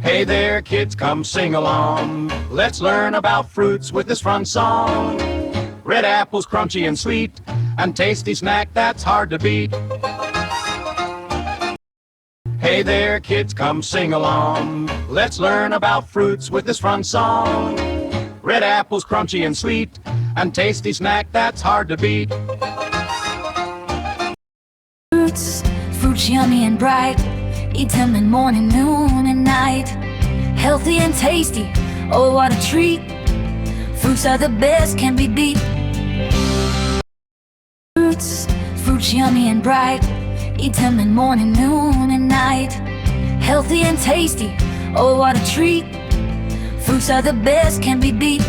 Hey there, kids, come sing along. Let's learn about fruits with this fun song. Red apples, crunchy and sweet, and tasty snack that's hard to beat. Hey there, kids, come sing along. Let's learn about fruits with this fun song. Red apples, crunchy and sweet, and tasty snack that's hard to beat. Fruits yummy and bright. Eat them in morning, noon, and night. Healthy and tasty, oh what a treat. Fruits are the best, can't be beat. Fruits yummy and bright. Eat them in morning, noon, and night. Healthy and tasty, oh what a treat. Fruits are the best, can't be beat.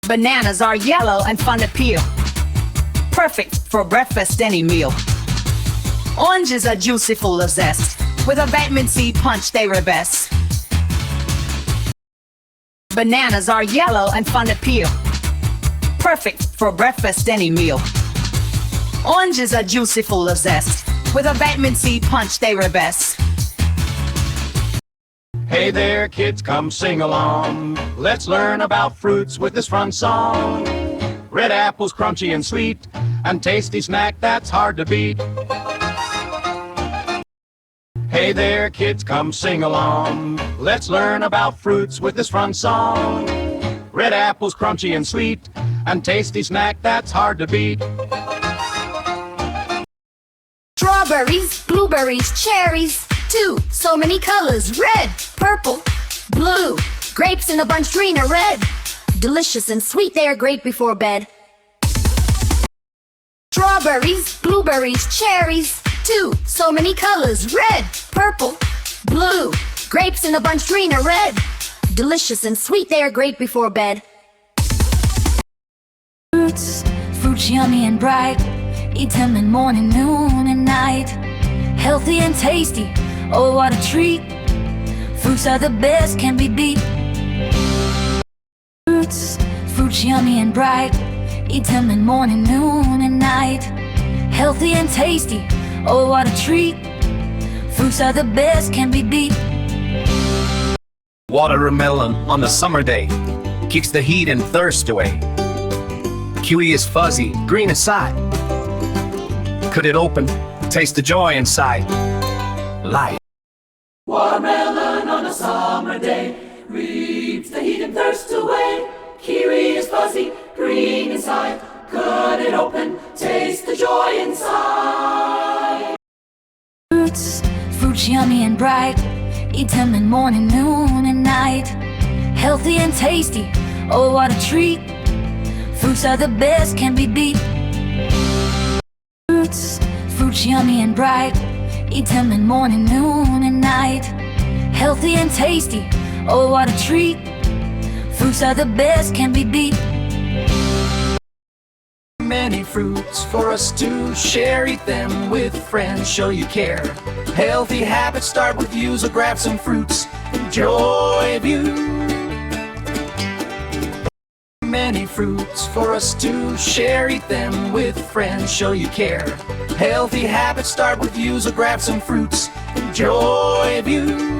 Bananas are yellow and fun to peel, perfect for breakfast, any meal. Oranges are juicy, full of zest, with a vitamin C punch they are best. Bananas are yellow and fun to peel, perfect for breakfast, any meal. Oranges are juicy, full of zest, with a vitamin C punch they are best. Hey there, kids, come sing along. Let's learn about fruits with this fun song. Red apples, crunchy and sweet, and tasty snack that's hard to beat. Hey there, kids, come sing along. Let's learn about fruits with this fun song. Red apples, crunchy and sweet, and tasty snack that's hard to beat. Strawberries, blueberries, cherries, too. So many colors, red, purple, blue. Grapes in a bunch, green or red. Delicious and sweet, they are great before bed. Strawberries, blueberries, cherries, too. So many colors, red, purple, blue. Grapes in a bunch, green or red. Delicious and sweet, they are great before bed. Fruits yummy and bright. Eat them in morning, noon, and night. Healthy and tasty, oh what a treat. Fruits are the best, can't be beat. Fruits yummy and bright. Eat them in morning, noon, and night. Healthy and tasty, oh what a treat. Fruits are the best, can't be beat. Watermelon on a summer day keeps the heat and thirst away. Kiwi is fuzzy, green inside. Cut it open, taste the joy inside. Life. Watermelon on a summer day reaps the heat and thirst away. Kiwi is fuzzy, green inside. Cut it open, taste the joy inside. Fruits yummy and bright. Eat them in morning, noon, and night. Healthy and tasty, oh what a treat. Fruits are the best, can't be beat. Fruits yummy and bright. Eat them in morning, noon, and night. Healthy and tasty, oh what a treat. Fruits are the best, can't be beat. Many fruits for us to share. Eat them with friends, show you care. Healthy habits start with you, so grab some fruits. Enjoy you. Many fruits for us to share. Eat them with friends, show you care. Healthy habits start with you, so grab some fruits. Enjoy you.